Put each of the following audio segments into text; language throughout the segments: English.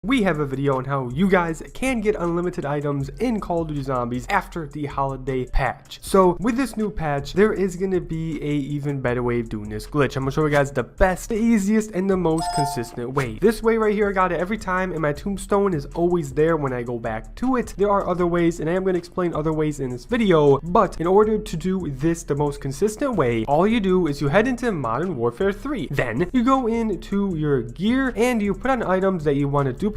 We have a video on how you guys can get unlimited items in Call of Duty Zombies after the holiday patch. So with this new patch, there is going to be a even better way of doing this glitch. I'm going to show you guys the best, the easiest, and the most consistent way. This way right here, I got it every time, and my tombstone is always there when I go back to it. There are other ways, and I am going to explain other ways in this video, but in order to do this the most consistent way, all you do is you head into Modern Warfare 3. Then you go into your gear, and you put on items that you want to duplicate.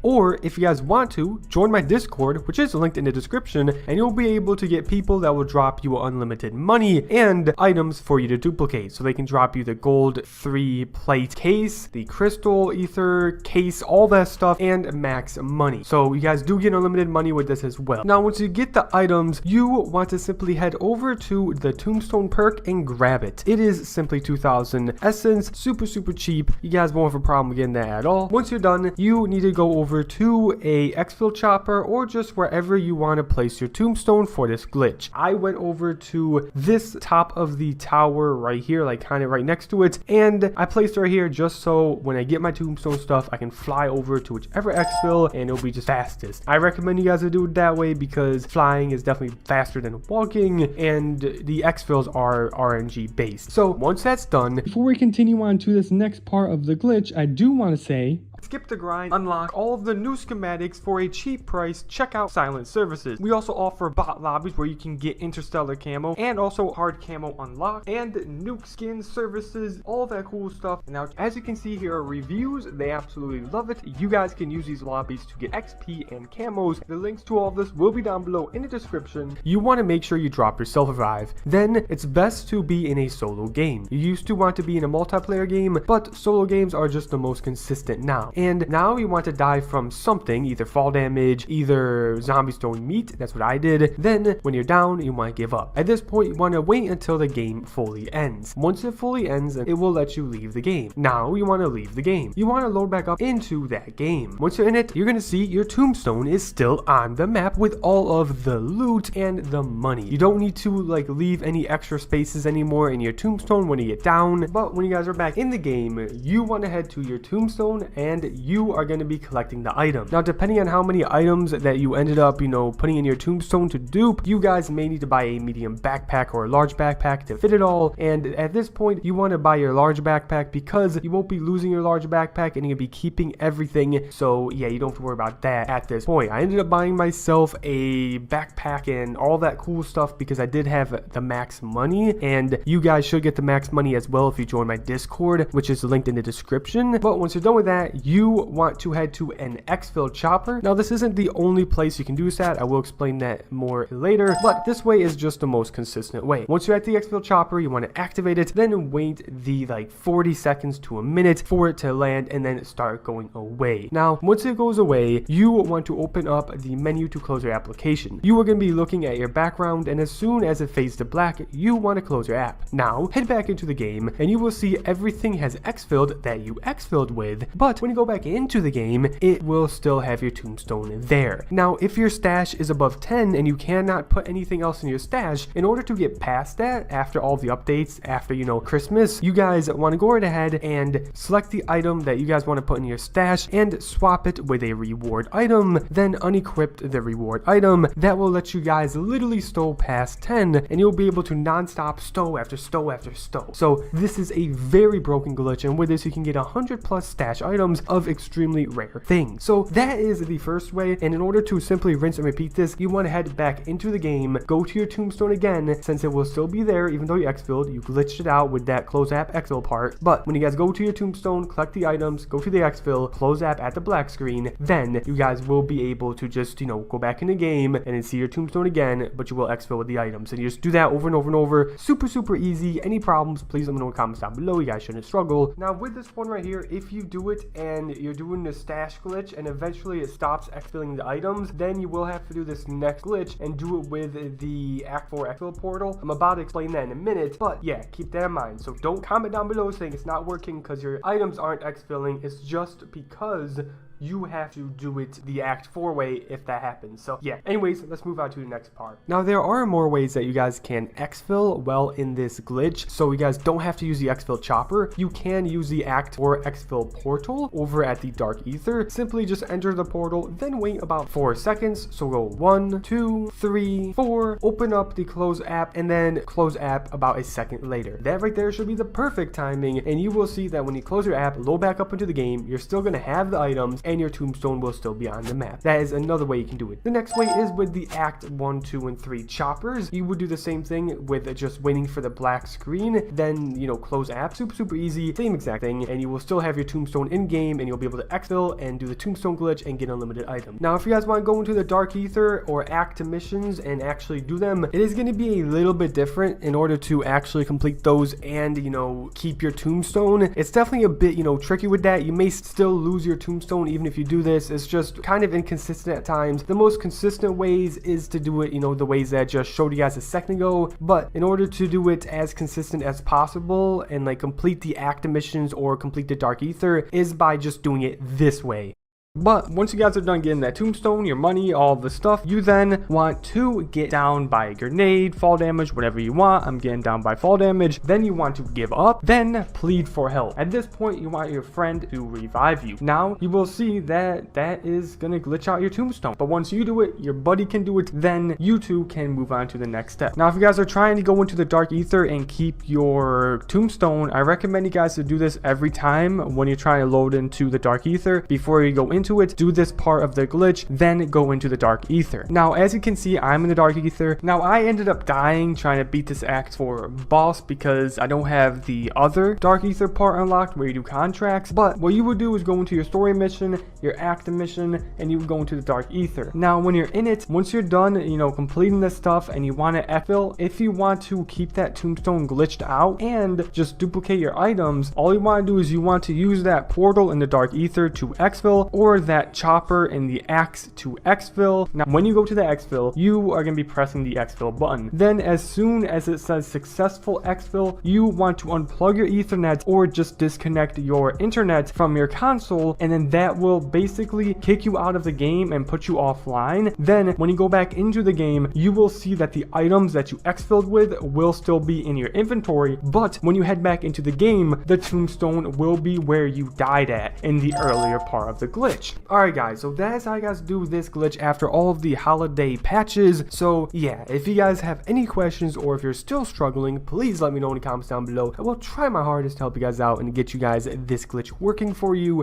Or if you guys want to, join my Discord, which is linked in the description, and you'll be able to get people that will drop you unlimited money and items for you to duplicate. So they can drop you the gold 3-plate case, the crystal ether case, all that stuff, and max money. So you guys do get unlimited money with this as well. Now once you get the items, you want to simply head over to the Tombstone perk and grab it. It is simply 2,000 essence, super cheap. You guys won't have a problem getting that at all. Once you're done, you need to go over to a exfil chopper or just wherever you want to place your tombstone for this glitch. I went over to this top of the tower right here, like kind of right next to it, and I placed it right here just so when I get my tombstone stuff, I can fly over to whichever exfil and it'll be just fastest. I recommend you guys to do it that way because flying is definitely faster than walking, and the exfils are RNG based. So once that's done, before we continue on to this next part of the glitch, I do want to say, skip the grind, unlock all of the new schematics for a cheap price, check out Silent Services. We also offer bot lobbies where you can get interstellar camo and also hard camo unlocked, and nuke skin services, all that cool stuff. Now as you can see here are reviews, they absolutely love it. You guys can use these lobbies to get XP and camos. The links to all of this will be down below in the description. You want to make sure you drop your self-revive. Then it's best to be in a solo game. You used to want to be in a multiplayer game, but solo games are just the most consistent now. And now you want to die from something, either fall damage, either zombies throwing meat, that's what I did. Then when you're down, you want to give up. At this point, you want to wait until the game fully ends. Once it fully ends, it will let you leave the game. Now you want to leave the game. You want to load back up into that game. Once you're in it, you're going to see your tombstone is still on the map with all of the loot and the money. You don't need to like leave any extra spaces anymore in your tombstone when you get down. But when you guys are back in the game, you want to head to your tombstone and you are going to be collecting the item. Now depending on how many items that you ended up putting in your tombstone to dupe, you guys may need to buy a medium backpack or a large backpack to fit it all. And at this point you want to buy your large backpack because you won't be losing your large backpack and you'll be keeping everything. So yeah, you don't have to worry about that at this point. I ended up buying myself a backpack and all that cool stuff because I did have the max money, and you guys should get the max money as well if you join my Discord, which is linked in the description. But once you're done with that, you want to head to an exfil chopper. Now this isn't the only place you can do that. I will explain that more later, but this way is just the most consistent way. Once you're at the exfil chopper, you want to activate it, then wait the 40 seconds to a minute for it to land and then start going away. Now once it goes away, you want to open up the menu to close your application. You are going to be looking at your background, and as soon as it fades to black, you want to close your app. Now head back into the game and you will see everything has exfilled that you exfilled with, but when you go back into the game, it will still have your tombstone there. Now if your stash is above 10 and you cannot put anything else in your stash, in order to get past that after all the updates, after Christmas, you guys want to go right ahead and select the item that you guys want to put in your stash and swap it with a reward item, then unequip the reward item. That will let you guys literally stow past 10 and you'll be able to non-stop stow after stow after stow. So this is a very broken glitch, and with this you can get 100+ stash items of extremely rare things. So that is the first way, and in order to simply rinse and repeat this, you want to head back into the game, go to your tombstone again, since it will still be there even though you exfilled. You glitched it out with that close app exfil part, but when you guys go to your tombstone, collect the items, go to the exfil, close app at the black screen, then you guys will be able to just go back in the game and then see your tombstone again, but you will exfil with the items, and you just do that over and over and over. Super easy. Any problems, please let me know in the comments down below. You guys shouldn't struggle. Now with this one right here, if you do it and you're doing the stash glitch and eventually it stops exfilling the items, then you will have to do this next glitch and do it with the Act 4 exfil portal. I'm about to explain that in a minute, but yeah, keep that in mind. So don't comment down below saying it's not working because your items aren't exfilling. It's just because you have to do it the Act 4 way if that happens. So yeah, anyways, let's move on to the next part. Now there are more ways that you guys can exfil well in this glitch, so you guys don't have to use the exfil chopper. You can use the Act 4 exfil portal over at the Dark Ether. Simply just enter the portal, then wait about 4 seconds. So go 1, 2, 3, 4, open up the close app, and then close app about a second later. That right there should be the perfect timing, and you will see that when you close your app, load back up into the game, you're still going to have the items and your tombstone will still be on the map. That is another way you can do it. The next way is with the Act 1, 2, and 3 choppers. You would do the same thing with just waiting for the black screen, then, you know, close app. Super easy, same exact thing, and you will still have your tombstone in game, and you'll be able to exfil and do the tombstone glitch and get unlimited items. Now, if you guys want to go into the Dark Ether or Act missions and actually do them, it is going to be a little bit different in order to actually complete those and, you know, keep your tombstone. It's definitely a bit, you know, tricky with that. You may still lose your tombstone even if you do this. It's just kind of inconsistent at times. The most consistent ways is to do it, you know, the ways that I just showed you guys a second ago, but in order to do it as consistent as possible and like complete the Act missions or complete the Dark Ether is by just doing it this way. But once you guys are done getting that tombstone, your money, all the stuff, you then want to get down by a grenade, fall damage, whatever you want. I'm getting down by fall damage. Then you want to give up, then plead for help. At this point, you want your friend to revive you. Now, you will see that that is going to glitch out your tombstone. But once you do it, your buddy can do it, then you two can move on to the next step. Now, if you guys are trying to go into the Dark Ether and keep your tombstone, I recommend you guys to do this every time when you're trying to load into the Dark Ether. Before you go into it, do this part of the glitch, then go into the Dark Ether. Now, as you can see, I'm in the Dark Ether. Now, I ended up dying trying to beat this Act 4 boss because I don't have the other Dark Ether part unlocked where you do contracts. But what you would do is go into your story mission, your Act mission, and you would go into the Dark Ether. Now, when you're in it, once you're done, you know, completing this stuff and you want to exfil, if you want to keep that tombstone glitched out and just duplicate your items, all you want to do is you want to use that portal in the Dark Ether to exfil, or that chopper in the axe to exfil. Now, when you go to the exfil, you are going to be pressing the exfil button. Then as soon as it says successful exfil, you want to unplug your Ethernet or just disconnect your internet from your console, and then that will basically kick you out of the game and put you offline. Then when you go back into the game, you will see that the items that you exfilled with will still be in your inventory, but when you head back into the game, the tombstone will be where you died at in the earlier part of the glitch. Alright guys, so that's how you guys do this glitch after all of the holiday patches. So yeah, if you guys have any questions or if you're still struggling, please let me know in the comments down below. I will try my hardest to help you guys out and get you guys this glitch working for you.